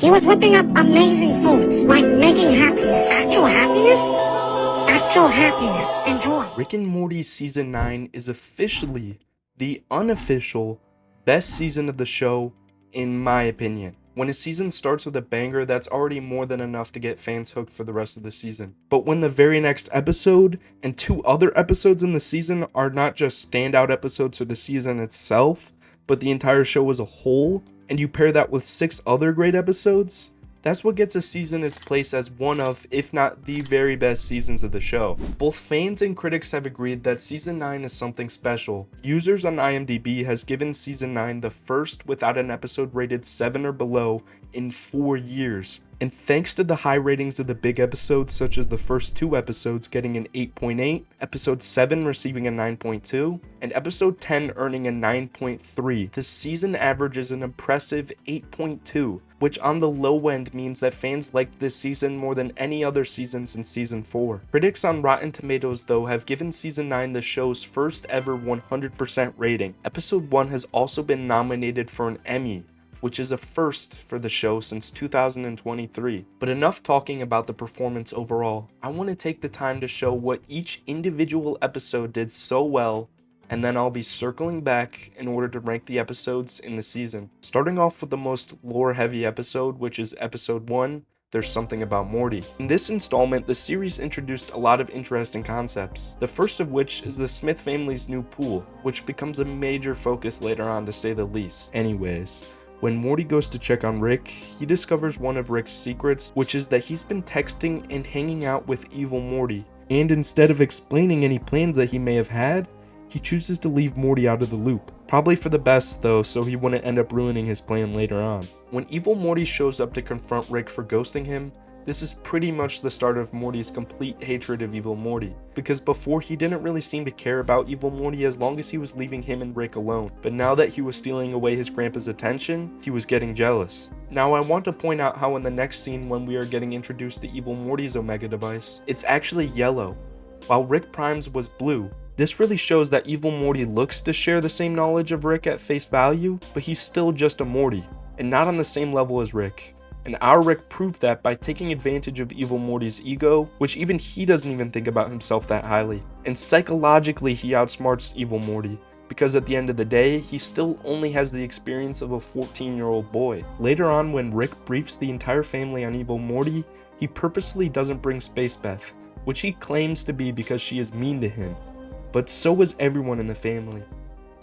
He was whipping up amazing foods, like making happiness. Actual happiness? Actual happiness. Enjoy. Rick and Morty Season 9 is officially the unofficial best season of the show, in my opinion. When a season starts with a banger, that's already more than enough to get fans hooked for the rest of the season. But when the very next episode and 2 other episodes in the season are not just standout episodes for the season itself, but the entire show as a whole, and you pair that with 6 other great episodes, that's what gets a season its place as one of, if not the very best seasons of the show. Both fans and critics have agreed that Season 9 is something special. Users on IMDb has given Season 9 the first without an episode rated 7 or below in 4 years. And thanks to the high ratings of the big episodes, such as the first 2 episodes getting an 8.8, episode 7 receiving a 9.2, and episode 10 earning a 9.3, the season averages an impressive 8.2, which on the low end means that fans liked this season more than any other season since Season 4. Critics on Rotten Tomatoes, though, have given Season 9 the show's first ever 100% rating. Episode 1 has also been nominated for an Emmy, which is a first for the show since 2023. But enough talking about the performance overall. I want to take the time to show what each individual episode did so well, and then I'll be circling back in order to rank the episodes in the season. Starting off with the most lore-heavy episode, which is episode 1, There's Something About Morty. In this installment, the series introduced a lot of interesting concepts, the first of which is the Smith family's new pool, which becomes a major focus later on, to say the least. Anyways, when Morty goes to check on Rick, he discovers one of Rick's secrets, which is that he's been texting and hanging out with evil Morty. And instead of explaining any plans that he may have had, he chooses to leave Morty out of the loop. Probably for the best though, so he wouldn't end up ruining his plan later on. When evil Morty shows up to confront Rick for ghosting him, this is pretty much the start of Morty's complete hatred of evil Morty, because before he didn't really seem to care about evil Morty as long as he was leaving him and Rick alone, but now that he was stealing away his grandpa's attention, he was getting jealous. Now I want to point out how in the next scene when we are getting introduced to evil Morty's Omega device, it's actually yellow, while Rick Prime's was blue. This really shows that evil Morty looks to share the same knowledge of Rick at face value, but he's still just a Morty, and not on the same level as Rick. And our Rick proved that by taking advantage of evil Morty's ego, which even he doesn't even think about himself that highly. And psychologically he outsmarts evil Morty, because at the end of the day, he still only has the experience of a 14-year-old boy. Later on, when Rick briefs the entire family on evil Morty, he purposely doesn't bring Space Beth, which he claims to be because she is mean to him. But so is everyone in the family.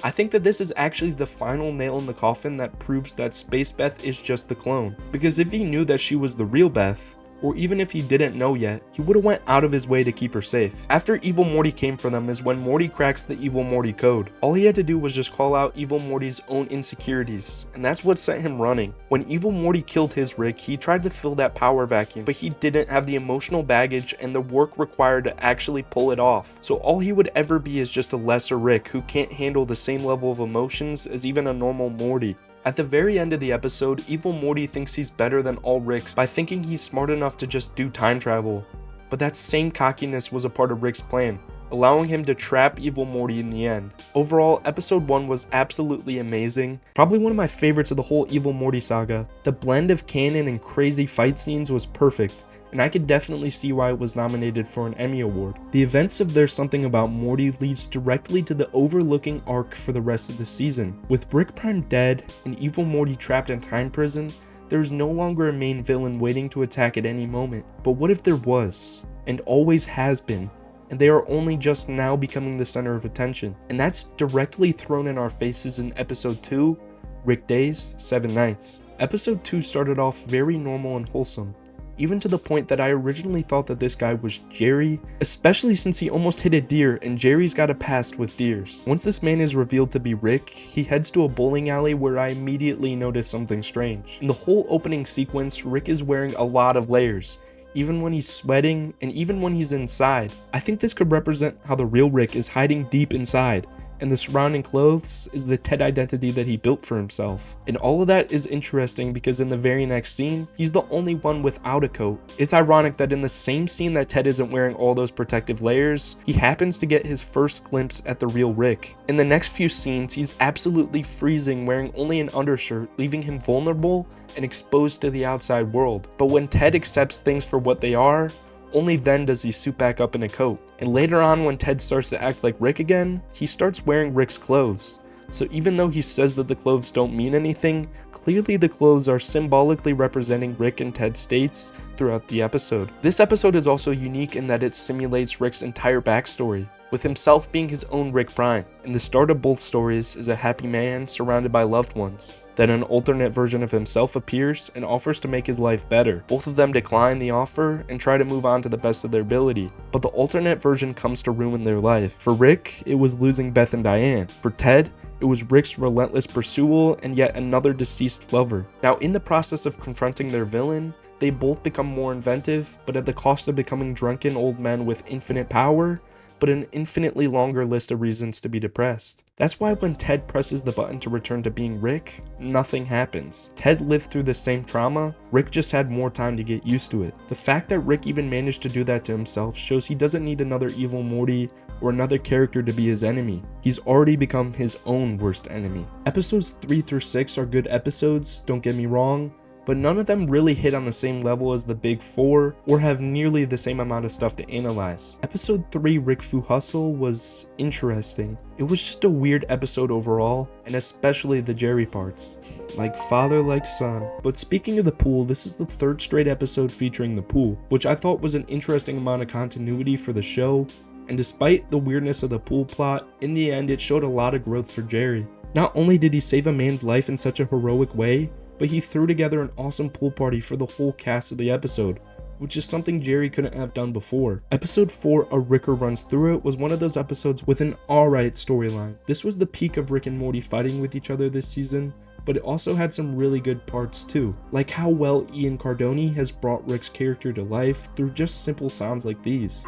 I think that this is actually the final nail in the coffin that proves that Space Beth is just the clone. Because if he knew that she was the real Beth, or even if he didn't know yet, he would have went out of his way to keep her safe. After evil Morty came for them is when Morty cracks the evil Morty code. All he had to do was just call out evil Morty's own insecurities, and that's what sent him running. When evil Morty killed his Rick, he tried to fill that power vacuum, but he didn't have the emotional baggage and the work required to actually pull it off. So all he would ever be is just a lesser Rick who can't handle the same level of emotions as even a normal Morty. At the very end of the episode, evil Morty thinks he's better than all Ricks by thinking he's smart enough to just do time travel. But that same cockiness was a part of Rick's plan, allowing him to trap evil Morty in the end. Overall, episode 1 was absolutely amazing, probably one of my favorites of the whole evil Morty saga. The blend of canon and crazy fight scenes was perfect, and I could definitely see why it was nominated for an Emmy Award. The events of There's Something About Morty leads directly to the overlooking arc for the rest of the season. With Rick Prime dead and evil Morty trapped in time prison, there is no longer a main villain waiting to attack at any moment. But what if there was, and always has been, and they are only just now becoming the center of attention? And that's directly thrown in our faces in episode 2, Rick Days, 7 Nights. Episode 2 started off very normal and wholesome, even to the point that I originally thought that this guy was Jerry, especially since he almost hit a deer and Jerry's got a past with deers. Once this man is revealed to be Rick, he heads to a bowling alley where I immediately notice something strange. In the whole opening sequence, Rick is wearing a lot of layers, even when he's sweating and even when he's inside. I think this could represent how the real Rick is hiding deep inside, and the surrounding clothes is the Ted identity that he built for himself. And all of that is interesting because in the very next scene, he's the only one without a coat. It's ironic that in the same scene that Ted isn't wearing all those protective layers, he happens to get his first glimpse at the real Rick. In the next few scenes, he's absolutely freezing wearing only an undershirt, leaving him vulnerable and exposed to the outside world. But when Ted accepts things for what they are, only then does he suit back up in a coat. And later on, when Ted starts to act like Rick again, he starts wearing Rick's clothes. So even though he says that the clothes don't mean anything, clearly the clothes are symbolically representing Rick and Ted's states throughout the episode. This episode is also unique in that it simulates Rick's entire backstory, with himself being his own Rick Prime. And the start of both stories is a happy man surrounded by loved ones. Then an alternate version of himself appears and offers to make his life better. Both of them decline the offer and try to move on to the best of their ability, but the alternate version comes to ruin their life. For Rick, it was losing Beth and Diane. For Ted, it was Rick's relentless pursuit and yet another deceased lover. Now, in the process of confronting their villain, they both become more inventive, but at the cost of becoming drunken old men with infinite power, but an infinitely longer list of reasons to be depressed. That's why when Ted presses the button to return to being Rick, nothing happens. Ted lived through the same trauma, Rick just had more time to get used to it. The fact that Rick even managed to do that to himself shows he doesn't need another evil Morty or another character to be his enemy. He's already become his own worst enemy. Episodes 3 through 6 are good episodes, don't get me wrong, but none of them really hit on the same level as the big four or have nearly the same amount of stuff to analyze. Episode 3, Rick Fu Hustle, was interesting. It was just a weird episode overall, and especially the Jerry parts. Like father, like son. But speaking of the pool, this is the third straight episode featuring the pool, which I thought was an interesting amount of continuity for the show, and despite the weirdness of the pool plot, in the end it showed a lot of growth for Jerry. Not only did he save a man's life in such a heroic way, but he threw together an awesome pool party for the whole cast of the episode, which is something Jerry couldn't have done before. Episode 4, A Ricker Runs Through It, was one of those episodes with an alright storyline. This was the peak of Rick and Morty fighting with each other this season, but it also had some really good parts too, like how well Ian Cardoni has brought Rick's character to life through just simple sounds like these.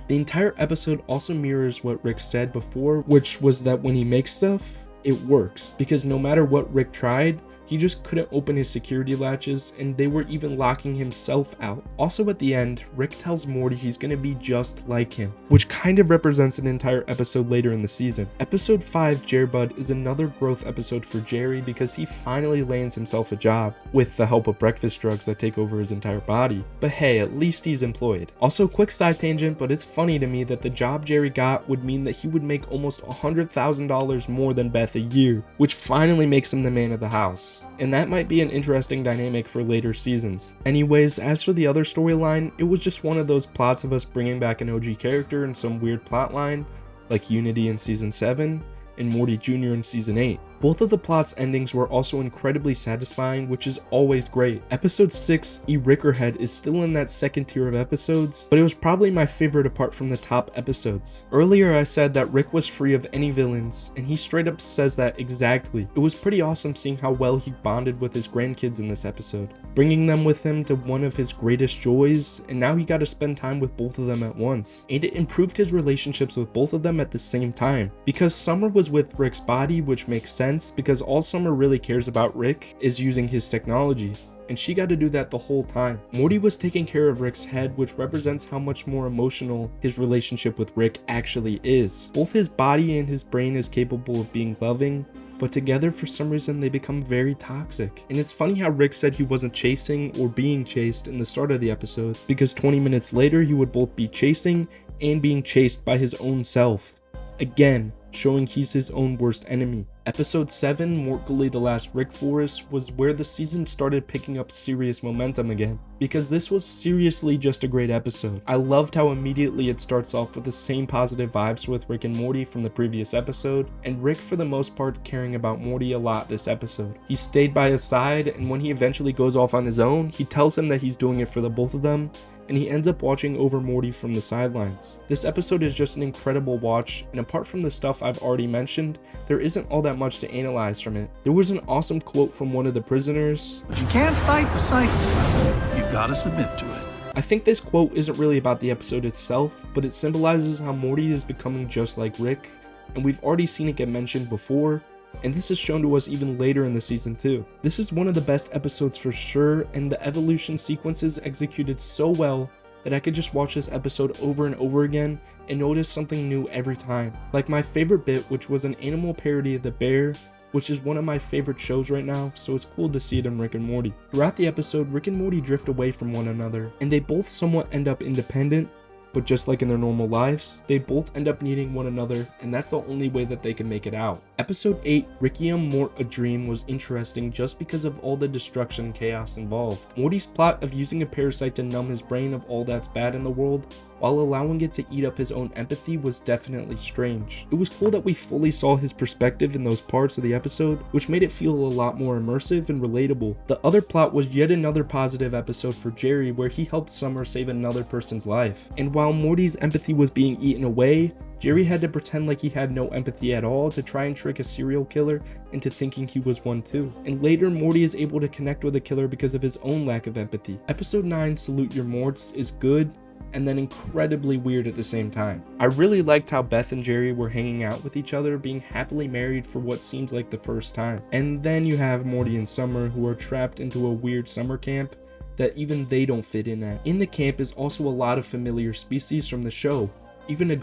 The entire episode also mirrors what Rick said before, which was that when he makes stuff, it works, because no matter what Rick tried, he just couldn't open his security latches, and they were even locking himself out. Also at the end, Rick tells Morty he's gonna be just like him, which kind of represents an entire episode later in the season. Episode 5, Jerbud, is another growth episode for Jerry because he finally lands himself a job, with the help of breakfast drugs that take over his entire body. But hey, at least he's employed. Also, quick side tangent, but it's funny to me that the job Jerry got would mean that he would make almost $100,000 more than Beth a year, which finally makes him the man of the house. And that might be an interesting dynamic for later seasons. Anyways, as for the other storyline, it was just one of those plots of us bringing back an OG character in some weird plotline, like Unity in Season 7 and Morty Jr. in Season 8. Both of the plot's endings were also incredibly satisfying, which is always great. Episode 6, E Rickerhead, is still in that second tier of episodes, but it was probably my favorite apart from the top episodes. Earlier I said that Rick was free of any villains, and he straight up says that exactly. It was pretty awesome seeing how well he bonded with his grandkids in this episode, bringing them with him to one of his greatest joys, and now he got to spend time with both of them at once. And it improved his relationships with both of them at the same time, because Summer was with Rick's body, which makes sense because all Summer really cares about Rick is using his technology, and she got to do that the whole time. Morty was taking care of Rick's head, which represents how much more emotional his relationship with Rick actually is. Both his body and his brain is capable of being loving, but together for some reason they become very toxic. And it's funny how Rick said he wasn't chasing or being chased in the start of the episode, because 20 minutes later he would both be chasing and being chased by his own self. Again, showing he's his own worst enemy. Episode 7, Mortally the Last Rick Forest, was where the season started picking up serious momentum again, because this was seriously just a great episode. I loved how immediately it starts off with the same positive vibes with Rick and Morty from the previous episode, and Rick for the most part caring about Morty a lot this episode. He stayed by his side, and when he eventually goes off on his own, he tells him that he's doing it for the both of them, and he ends up watching over Morty from the sidelines. This episode is just an incredible watch, and apart from the stuff I've already mentioned, there isn't all that much to analyze from it. There was an awesome quote from one of the prisoners. But you can't fight the cycle, son. You gotta submit to it. I think this quote isn't really about the episode itself, but it symbolizes how Morty is becoming just like Rick, and we've already seen it get mentioned before, and this is shown to us even later in the season too. This is one of the best episodes for sure, and the evolution sequences executed so well that I could just watch this episode over and over again and notice something new every time. Like my favorite bit, which was an animal parody of The Bear, which is one of my favorite shows right now, so it's cool to see it in Rick and Morty. Throughout the episode, Rick and Morty drift away from one another, and they both somewhat end up independent, but just like in their normal lives, they both end up needing one another, and that's the only way that they can make it out. Episode 8, Ricky and Mort A Dream, was interesting just because of all the destruction and chaos involved. Morty's plot of using a parasite to numb his brain of all that's bad in the world, while allowing it to eat up his own empathy, was definitely strange. It was cool that we fully saw his perspective in those parts of the episode, which made it feel a lot more immersive and relatable. The other plot was yet another positive episode for Jerry, where he helped Summer save another person's life. And while Morty's empathy was being eaten away, Jerry had to pretend like he had no empathy at all to try and trick a serial killer into thinking he was one too. And later, Morty is able to connect with the killer because of his own lack of empathy. Episode 9, Salute Your Morts, is good, and then incredibly weird at the same time. I really liked how Beth and Jerry were hanging out with each other, being happily married for what seems like the first time. And then you have Morty and Summer, who are trapped into a weird summer camp that even they don't fit in at. In the camp is also a lot of familiar species from the show, even a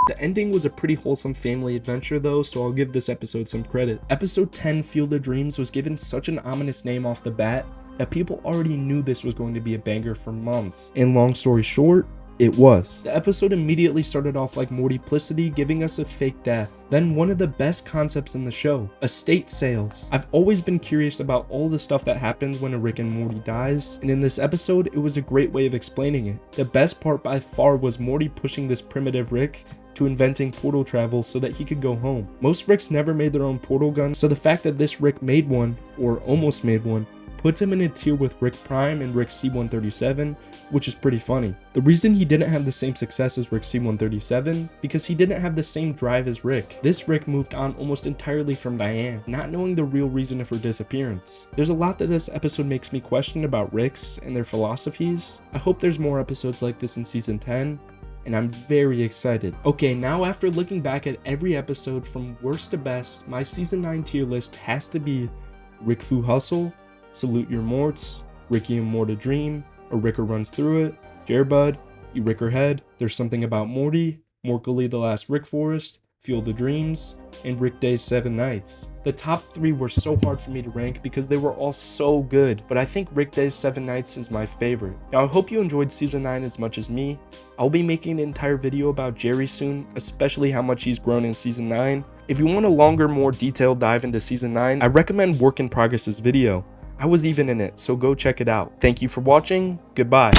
The ending was a pretty wholesome family adventure though, so I'll give this episode some credit. Episode 10, Field of Dreams, was given such an ominous name off the bat that people already knew this was going to be a banger for months. And long story short, it was. The episode immediately started off like Mortyplicity, giving us a fake death. Then one of the best concepts in the show, estate sales. I've always been curious about all the stuff that happens when a Rick and Morty dies, and in this episode, it was a great way of explaining it. The best part by far was Morty pushing this primitive Rick to inventing portal travel so that he could go home. Most Ricks never made their own portal gun, so the fact that this Rick made one, or almost made one, puts him in a tier with Rick Prime and Rick C-137, which is pretty funny. The reason he didn't have the same success as Rick C-137, because he didn't have the same drive as Rick. This Rick moved on almost entirely from Diane, not knowing the real reason of her disappearance. There's a lot that this episode makes me question about Ricks and their philosophies. I hope there's more episodes like this in season 10, and I'm very excited. Okay, now after looking back at every episode from worst to best, my season 9 tier list has to be Rick Fu Hustle, Salute Your Morts, Ricky and Mort A Dream, A Ricker Runs Through It, Jarebud, You Ricker Head, There's Something About Morty, Morkily The Last Rick Forest, Field of Dreams, and Rick Day's 7 Nights. The top 3 were so hard for me to rank because they were all so good, but I think Rick Day's 7 Nights is my favorite. Now I hope you enjoyed season 9 as much as me. I'll be making an entire video about Jerry soon, especially how much he's grown in season 9. If you want a longer, more detailed dive into season 9, I recommend Work in Progress's video. I was even in it, so go check it out. Thank you for watching, goodbye.